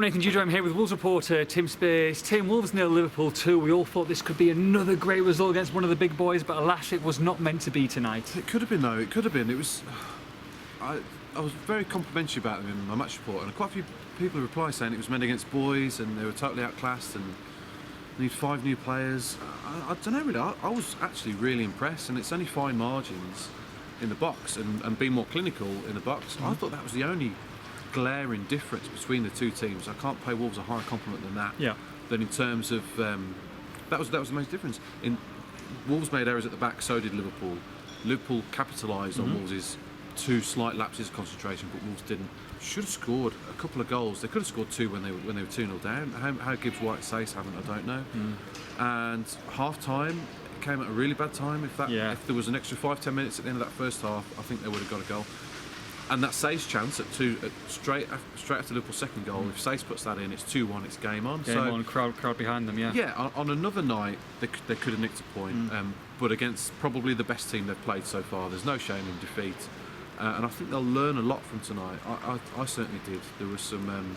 Nathan Judo. I'm here with Wolves reporter Tim Spiers. Tim, Wolves 0, Liverpool 2. We all thought this could be another great result against one of the big boys, but alas, it was not meant to be tonight. It could have been, though. It could have been. It was. I was very complimentary about them in my match report, and quite a few people replied saying it was meant against boys and they were totally outclassed and need 5 new players. I don't know, really. I was actually really impressed, and it's only fine margins in the box and being more clinical in the box. I thought that was the only glaring difference between the two teams. I can't pay Wolves a higher compliment than that. Yeah. Than in terms of that was the most difference. Wolves made errors at the back, so did Liverpool. Liverpool capitalised on Wolves' 2 slight lapses of concentration, but Wolves didn't. Should have scored a couple of goals. They could have scored 2 when they were 2-0 down. How Gibbs White says haven't, I don't know. And half time came at a really bad time. If there was an extra 5-10 minutes at the end of that first half, I think they would have got a goal. And that Sace chance at straight after Liverpool's second goal, if Sace puts that in, it's 2-1, it's game on. Game on, crowd behind them, yeah. Yeah, on another night, they could have nicked a point, but against probably the best team they've played so far, there's no shame in defeat. And I think they'll learn a lot from tonight. I certainly did. There was some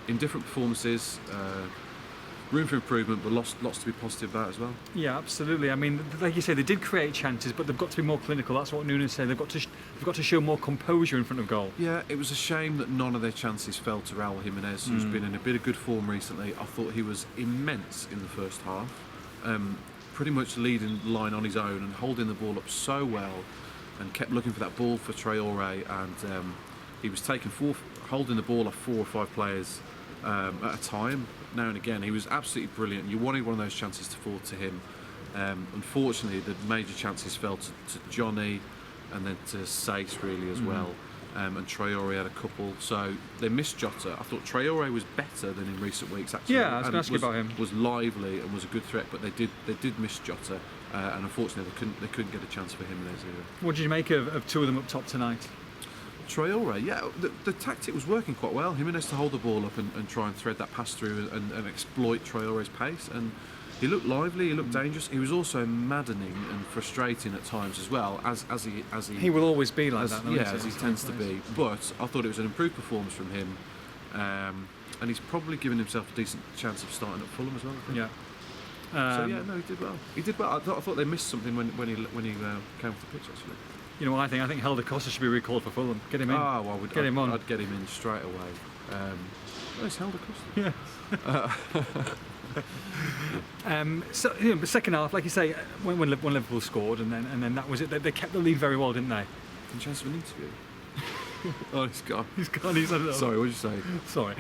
indifferent performances, room for improvement, but lots to be positive about as well. Yeah, absolutely. I mean, like you say, they did create chances, but they've got to be more clinical. That's what Nunes said. They've got to show more composure in front of goal. Yeah, it was a shame that none of their chances fell to Raul Jimenez, who's been in a bit of good form recently. I thought he was immense in the first half, pretty much leading the line on his own and holding the ball up so well, and kept looking for that ball for Traoré, and he was holding the ball off 4 or 5 players at a time. Now and again, he was absolutely brilliant. You wanted one of those chances to fall to him. Unfortunately, the major chances fell to Johnny and then to Sace really as well. And Traoré had a couple, so they missed Jota. I thought Traoré was better than in recent weeks, actually. Yeah, I was going to ask you about him. Was lively and was a good threat, but they did miss Jota, and unfortunately they couldn't get a chance for him in either. What did you make of 2 of them up top tonight? Traoré, yeah, the tactic was working quite well. Jimenez to hold the ball up and try and thread that pass through and exploit Traoré's pace, and he looked lively, he looked dangerous. He was also maddening and frustrating at times as well, as he will always be like that, as he tends to be. But I thought it was an improved performance from him, and he's probably given himself a decent chance of starting at Fulham as well, I think. Yeah. So yeah, no, he did well. He did well. I thought they missed something when he came off the pitch, actually. You know what I think? I think Helder Costa should be recalled for Fulham. Get him in. Oh, well, get him on. I'd get him in straight away. Where's Helder Costa? Yeah. So, you know, the second half, like you say, when Liverpool scored, and then that was it. They kept the lead very well, didn't they? Any chance of an interview? Oh, he's gone. He's gone. He's Sorry, what did you say? Sorry.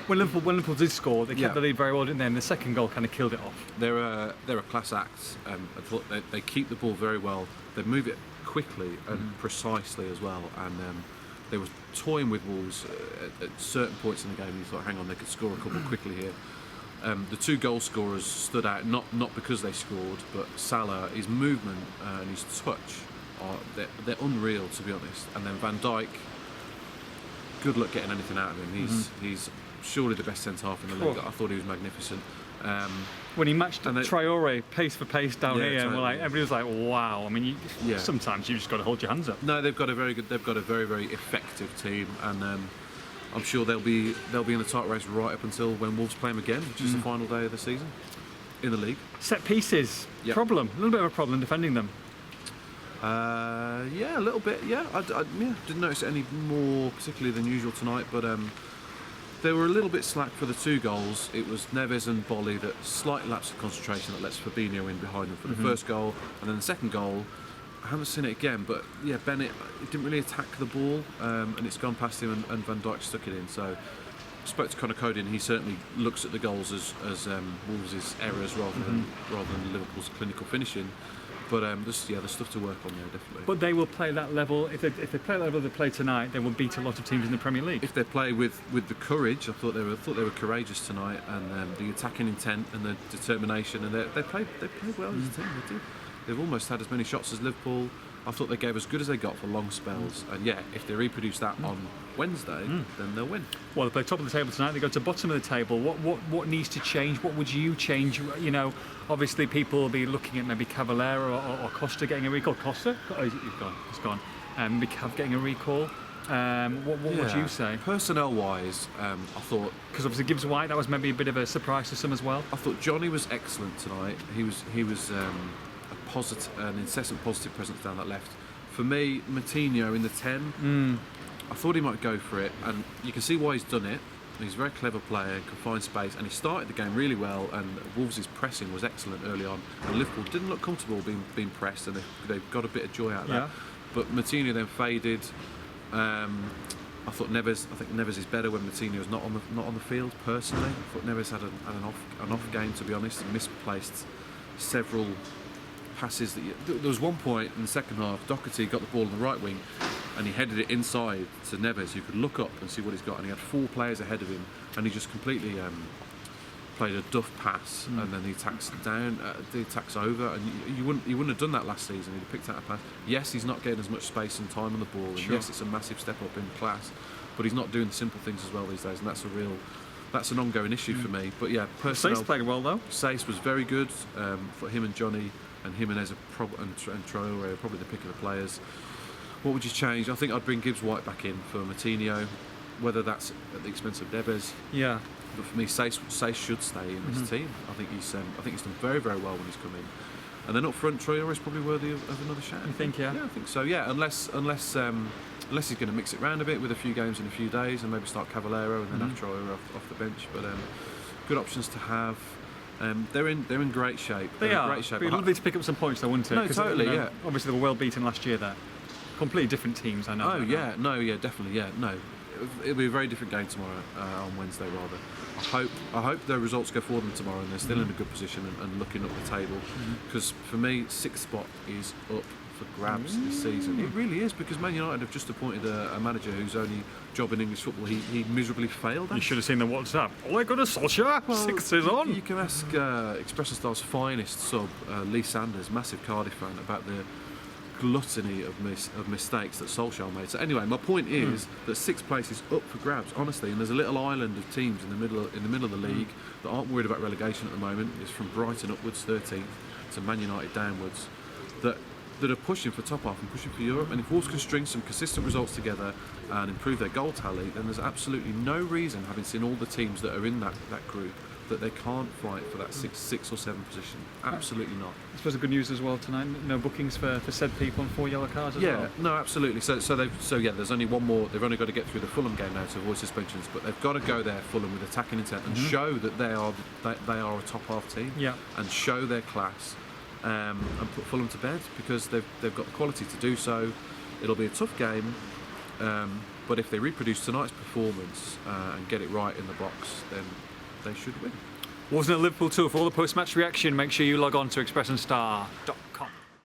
When Liverpool did score, they kept the lead very well, didn't they? And the second goal kind of killed it off. They're a class act. I thought they keep the ball very well. They move it quickly and precisely as well, and they were toying with Wolves at certain points in the game. You thought, hang on, they could score a couple quickly here. The 2 goal scorers stood out not because they scored, but Salah, his movement and his touch they're unreal, to be honest. And then Van Dijk, good luck getting anything out of him. He's surely the best centre half in the league. I thought he was magnificent. When he matched Traoré pace for pace down here, totally. And everybody was like, "Wow!" I mean, sometimes you just got to hold your hands up. No, they've got a very very effective team, and I'm sure they'll be in the title race right up until when Wolves play them again, which is the final day of the season in the league. Set pieces, a little bit of a problem defending them. Yeah, a little bit. Yeah, I didn't notice it any more particularly than usual tonight, but they were a little bit slack for the 2 goals. It was Neves and Bolly that slight lapse of concentration that lets Fabinho in behind them for the first goal, and then the second goal. I haven't seen it again, but yeah, Bennett didn't really attack the ball, and it's gone past him, and Van Dijk stuck it in. So I spoke to Conor Cody, and he certainly looks at the goals as Wolves' errors rather than Liverpool's clinical finishing. But there's stuff to work on there, definitely. But they will play that level. If they play that level they play tonight, they will beat a lot of teams in the Premier League. If they play with the courage, I thought they were courageous tonight, and the attacking intent and the determination, and they played well as a team. They did. They've almost had as many shots as Liverpool. I thought they gave as good as they got for long spells, and yeah, if they reproduce that on Wednesday, then they'll win. Well, they play top of the table tonight. They go to bottom of the table. What needs to change? What would you change? You know, obviously people will be looking at maybe Cavallero or Costa getting a recall. Costa? Oh, he's gone. Maybe Cav getting a recall. What would you say? Personnel-wise, I thought Because obviously Gibbs White, that was maybe a bit of a surprise to some as well. I thought Johnny was excellent tonight. He was an incessant positive presence down that left. For me, Matinho in the 10, I thought he might go for it, and you can see why he's done it. He's a very clever player, can find space, and he started the game really well, and Wolves' pressing was excellent early on, and Liverpool didn't look comfortable being pressed, and they got a bit of joy out of that. But Matinho then faded. I think Neves is better when Matinho is not on the field. Personally, I thought Neves had an off game, to be honest, and misplaced several passes. There was one point in the second half, Doherty got the ball on the right wing, and he headed it inside to Neves, who could look up and see what he's got, and he had 4 players ahead of him, and he just completely played a duff pass, and then he attacks over, and you wouldn't have done that last season. He'd have picked out a pass. Yes, he's not getting as much space and time on the ball, and yes, it's a massive step up in class, but he's not doing the simple things as well these days, and that's an ongoing issue for me. But yeah, personnel. Sace played well though. Sace was very good for him, and Johnny and Jimenez and Traore are probably the pick of the players. What would you change? I think I'd bring Gibbs White back in for Matinho, whether that's at the expense of Neves. Yeah. But for me, Sace should stay in this team. I think he's done very, very well when he's come in. And then up front, Traore is probably worthy of another shout. You think? Yeah. Yeah, I think so. Yeah, unless he's going to mix it round a bit with a few games in a few days, and maybe start Cavallero and then have Traore off the bench. But good options to have. They're in great shape. They are. Great shape. It'd be lovely to pick up some points though, wouldn't it? No, totally. Yeah. Obviously, they were well beaten last year there. Completely different teams, I know. Oh yeah, no, yeah, definitely, yeah, no. It'll be a very different game tomorrow, on Wednesday rather. I hope their results go for them tomorrow, and they're still in a good position and looking up the table. Because for me, 6th spot is up for grabs this season. It really is, because Man United have just appointed a manager whose only job in English football he miserably failed at. You should have seen the WhatsApp. Oh my goodness, Solskjaer! Well, 6th is on. You can ask Expression Style's finest sub, Lee Sanders, massive Cardiff fan, about the gluttony of mistakes that Solskjaer made. So anyway, my point is that 6th place is up for grabs, honestly, and there's a little island of teams in the middle of the league that aren't worried about relegation at the moment. It's from Brighton upwards, 13th, to Man United downwards, that are pushing for top half and pushing for Europe. And if Wolves can string some consistent results together and improve their goal tally, then there's absolutely no reason, having seen all the teams that are in that group, that they can't fight for that 6 or 7 position. Absolutely not. I suppose the good news as well tonight, no bookings for said people and 4 yellow cards as well. Yeah, no, absolutely. So there's only one more. They've only got to get through the Fulham game now to avoid suspensions, but they've got to go there, Fulham, with attacking intent and show that they are a top half team. Yeah. And show their class, and put Fulham to bed, because they've got the quality to do so. It'll be a tough game, but if they reproduce tonight's performance and get it right in the box, then they should win. Wasn't it Liverpool 2? For all the post-match reaction, make sure you log on to expressionstar.com.